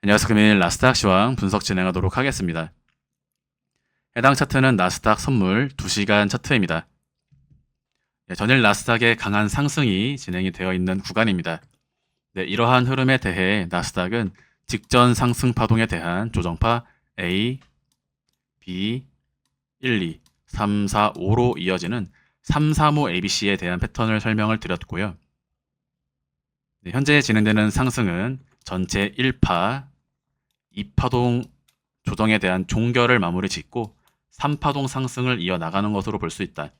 안녕하세요. 금일 나스닥 시황 분석 진행하도록 하겠습니다. 해당 차트는 나스닥 선물 2시간 차트입니다. 전일 나스닥의 강한 상승이 진행이 되어 있는 구간입니다. 이러한 흐름에 대해 나스닥은 직전 상승 파동에 대한 조정파 A, B, 1, 2, 3, 4, 5로 이어지는 3, 4, 5 ABC에 대한 패턴을 설명을 드렸고요. 현재 진행되는 상승은 전체 1파, 2파동 조정에 대한 종결을 마무리 짓고 3파동 상승을 이어나가는 것으로 볼 수 있다.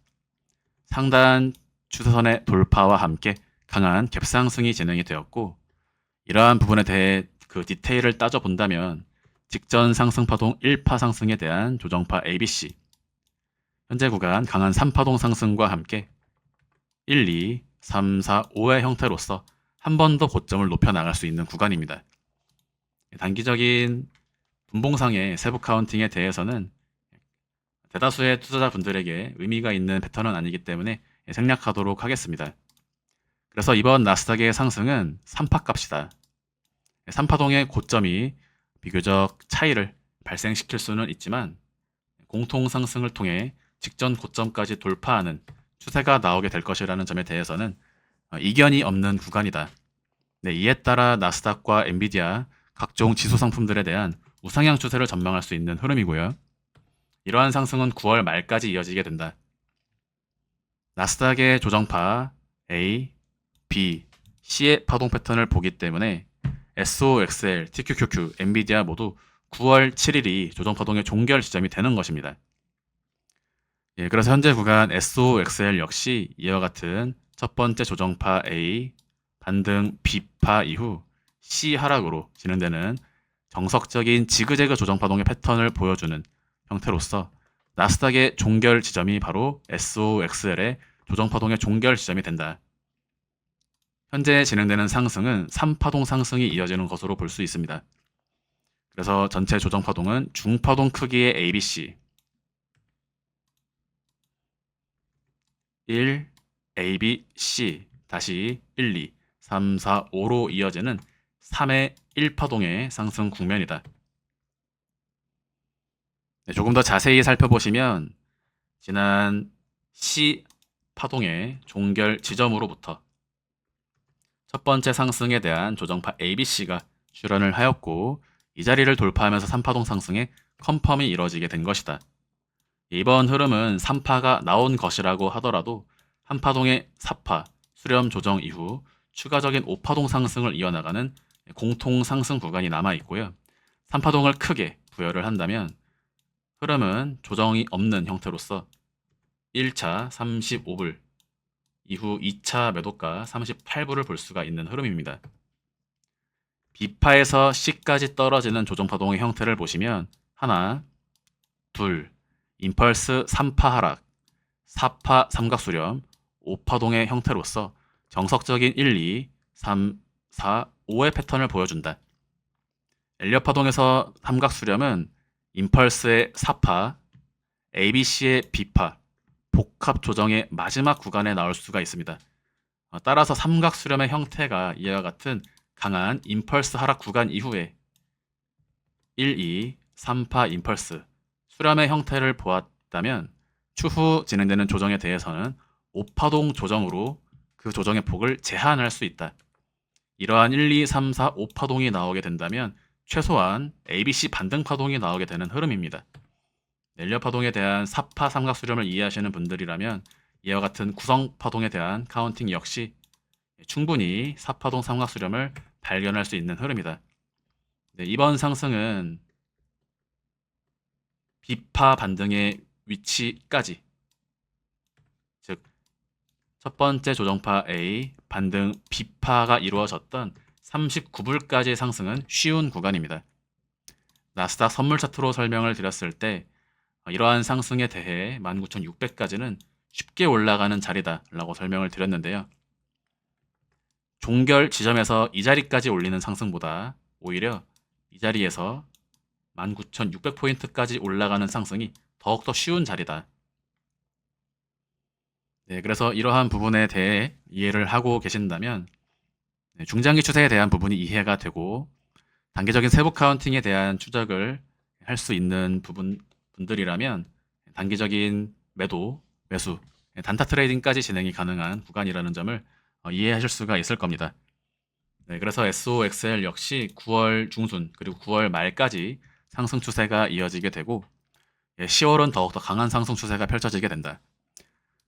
상단 추세선의 돌파와 함께 강한 갭상승이 진행이 되었고, 이러한 부분에 대해 그 디테일을 따져본다면 직전 상승파동 1파 상승에 대한 조정파 ABC, 현재 구간 강한 3파동 상승과 함께 1, 2, 3, 4, 5의 형태로서 한 번 더 고점을 높여나갈 수 있는 구간입니다. 단기적인 분봉상의 세부 카운팅에 대해서는 대다수의 투자자분들에게 의미가 있는 패턴은 아니기 때문에 생략하도록 하겠습니다. 그래서 이번 나스닥의 상승은 3파 값이다. 3파동의 고점이 비교적 차이를 발생시킬 수는 있지만 공통 상승을 통해 직전 고점까지 돌파하는 추세가 나오게 될 것이라는 점에 대해서는 이견이 없는 구간이다. 이에 따라 나스닥과 엔비디아 각종 지수 상품들에 대한 우상향 추세를 전망할 수 있는 흐름이고요. 이러한 상승은 9월 말까지 이어지게 된다. 나스닥의 조정파 A, B, C의 파동 패턴을 보기 때문에 SOXL, TQQQ, 엔비디아 모두 9월 7일이 조정파동의 종결 지점이 되는 것입니다. 그래서 현재 구간 SOXL 역시 이와 같은 첫 번째 조정파 A, 반등 B파 이후 C 하락으로 진행되는 정석적인 지그재그 조정파동의 패턴을 보여주는 형태로서 나스닥의 종결 지점이 바로 SOXL의 조정파동의 종결 지점이 된다. 현재 진행되는 상승은 3파동 상승이 이어지는 것으로 볼 수 있습니다. 그래서 전체 조정파동은 중파동 크기의 ABC 1, ABC, 다시 1, 2, 3, 4, 5로 이어지는 3의 1파동의 상승 국면이다. 조금 더 자세히 살펴보시면 지난 C 파동의 종결 지점으로부터 첫 번째 상승에 대한 조정파 ABC가 출현을 하였고 이 자리를 돌파하면서 3파동 상승의 컨펌이 이뤄지게 된 것이다. 이번 흐름은 3파가 나온 것이라고 하더라도 한 파동의 4파 수렴 조정 이후 추가적인 5파동 상승을 이어나가는 공통 상승 구간이 남아 있고요. 3파동을 크게 부여를 한다면 흐름은 조정이 없는 형태로서 1차 35불 이후 2차 매도가 38불을 볼 수가 있는 흐름입니다. B파에서 C까지 떨어지는 조정파동의 형태를 보시면 하나, 둘, 임펄스 3파 하락, 4파 삼각수렴, 5파동의 형태로서 정석적인 1, 2, 3, 4, 5의 패턴을 보여준다. 엘리엇 파동에서 삼각수렴은 임펄스의 4파, ABC의 B파, 복합 조정의 마지막 구간에 나올 수가 있습니다. 따라서 삼각수렴의 형태가 이와 같은 강한 임펄스 하락 구간 이후에 1, 2, 3파 임펄스 수렴의 형태를 보았다면 추후 진행되는 조정에 대해서는 5파동 조정으로 그 조정의 폭을 제한할 수 있다. 이러한 1, 2, 3, 4, 5파동이 나오게 된다면 최소한 ABC 반등 파동이 나오게 되는 흐름입니다. 엘리엇 파동에 대한 4파 삼각수렴을 이해하시는 분들이라면 이와 같은 구성 파동에 대한 카운팅 역시 충분히 4파동 삼각수렴을 발견할 수 있는 흐름이다. 이번 상승은 B파 반등의 위치까지, 즉 첫 번째 조정파 A, 반등 B파가 이루어졌던 39불까지의 상승은 쉬운 구간입니다. 나스닥 선물 차트로 설명을 드렸을 때 이러한 상승에 대해 19,600까지는 쉽게 올라가는 자리다라고 설명을 드렸는데요. 종결 지점에서 이 자리까지 올리는 상승보다 오히려 이 자리에서 19,600포인트까지 올라가는 상승이 더욱더 쉬운 자리다. 그래서 이러한 부분에 대해 이해를 하고 계신다면 중장기 추세에 대한 부분이 이해가 되고 단기적인 세부 카운팅에 대한 추적을 할 수 있는 분들이라면 단기적인 매도, 매수, 단타 트레이딩까지 진행이 가능한 구간이라는 점을 이해하실 수가 있을 겁니다. 네, 그래서 SOXL 역시 9월 중순 그리고 9월 말까지 상승 추세가 이어지게 되고 10월은 더욱더 강한 상승 추세가 펼쳐지게 된다.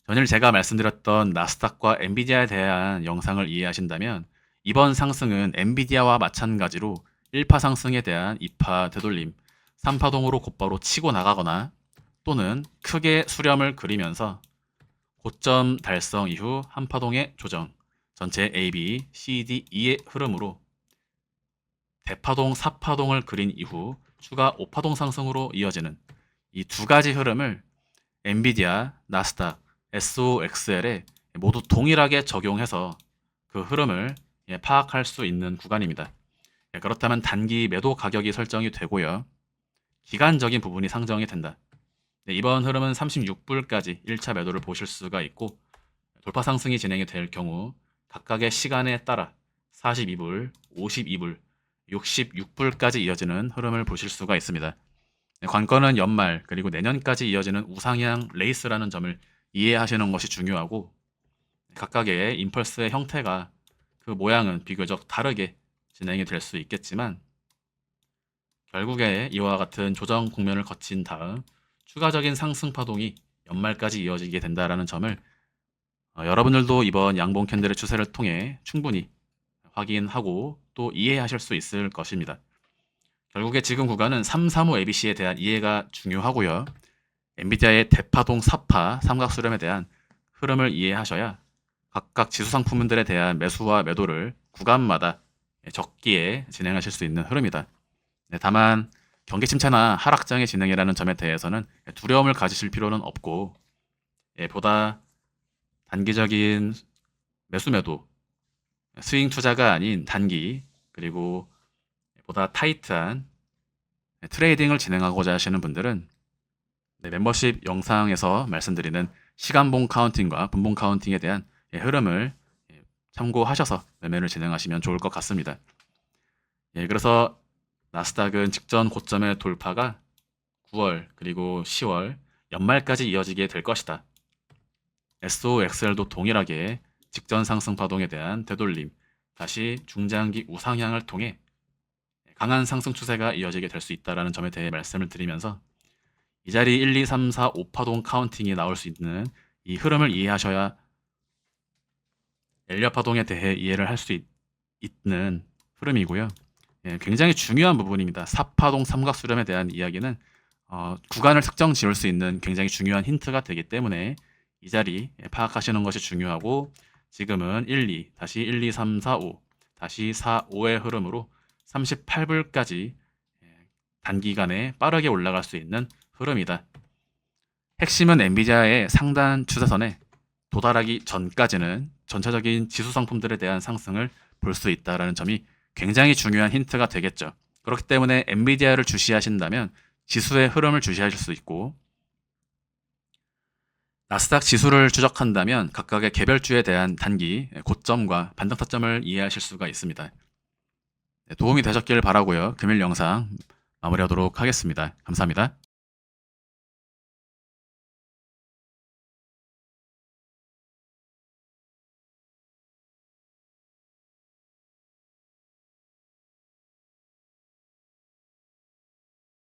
전일 제가 말씀드렸던 나스닥과 엔비디아에 대한 영상을 이해하신다면 이번 상승은 엔비디아와 마찬가지로 1파 상승에 대한 2파 되돌림, 3파동으로 곧바로 치고 나가거나 또는 크게 수렴을 그리면서 고점 달성 이후 한 파동의 조정, 전체 A, B, C, D, E의 흐름으로 대파동, 4파동을 그린 이후 추가 5파동 상승으로 이어지는 이 두 가지 흐름을 엔비디아, 나스닥, SOXL에 모두 동일하게 적용해서 그 흐름을 파악할 수 있는 구간입니다. 그렇다면 단기 매도 가격이 설정이 되고요. 기간적인 부분이 상정이 된다. 이번 흐름은 36불까지 1차 매도를 보실 수가 있고 돌파 상승이 진행이 될 경우 각각의 시간에 따라 42불, 52불, 66불까지 이어지는 흐름을 보실 수가 있습니다. 관건은 연말 그리고 내년까지 이어지는 우상향 레이스라는 점을 이해하시는 것이 중요하고 각각의 임펄스의 형태가 그 모양은 비교적 다르게 진행이 될 수 있겠지만 결국에 이와 같은 조정 국면을 거친 다음 추가적인 상승 파동이 연말까지 이어지게 된다는 점을 여러분들도 이번 양봉 캔들의 추세를 통해 충분히 확인하고 또 이해하실 수 있을 것입니다. 결국에 지금 구간은 335 ABC에 대한 이해가 중요하고요. 엔비디아의 대파동 4파 삼각수렴에 대한 흐름을 이해하셔야 각각 지수 상품들에 대한 매수와 매도를 구간마다 적기에 진행하실 수 있는 흐름이다. 다만 경기 침체나 하락장의 진행이라는 점에 대해서는 두려움을 가지실 필요는 없고 보다 단기적인 매수 매도 스윙 투자가 아닌 단기 그리고 보다 타이트한 트레이딩을 진행하고자 하시는 분들은 멤버십 영상에서 말씀드리는 시간봉 카운팅과 분봉 카운팅에 대한 흐름을 참고하셔서 매매를 진행하시면 좋을 것 같습니다. 그래서 나스닥은 직전 고점의 돌파가 9월 그리고 10월 연말까지 이어지게 될 것이다. SOXL도 동일하게 직전 상승 파동에 대한 되돌림, 다시 중장기 우상향을 통해 강한 상승 추세가 이어지게 될 수 있다는 점에 대해 말씀을 드리면서 이 자리 1, 2, 3, 4, 5파동 카운팅이 나올 수 있는 이 흐름을 이해하셔야 엘리엇 파동에 대해 이해를 할 수 있는 흐름이고요. 굉장히 중요한 부분입니다. 4파동 삼각수렴에 대한 이야기는 구간을 특정 지을 수 있는 굉장히 중요한 힌트가 되기 때문에 이 자리 파악하시는 것이 중요하고 지금은 1, 2, 다시 1, 2, 3, 4, 5, 다시 4, 5의 흐름으로 38불까지 단기간에 빠르게 올라갈 수 있는 흐름이다. 핵심은 엔비디아의 상단 추세선에 도달하기 전까지는 전체적인 지수 상품들에 대한 상승을 볼 수 있다는 점이 굉장히 중요한 힌트가 되겠죠. 그렇기 때문에 엔비디아를 주시하신다면 지수의 흐름을 주시하실 수 있고 나스닥 지수를 추적한다면 각각의 개별주에 대한 단기 고점과 반등 타점을 이해하실 수가 있습니다. 도움이 되셨길 바라고요. 금일 영상 마무리하도록 하겠습니다. 감사합니다.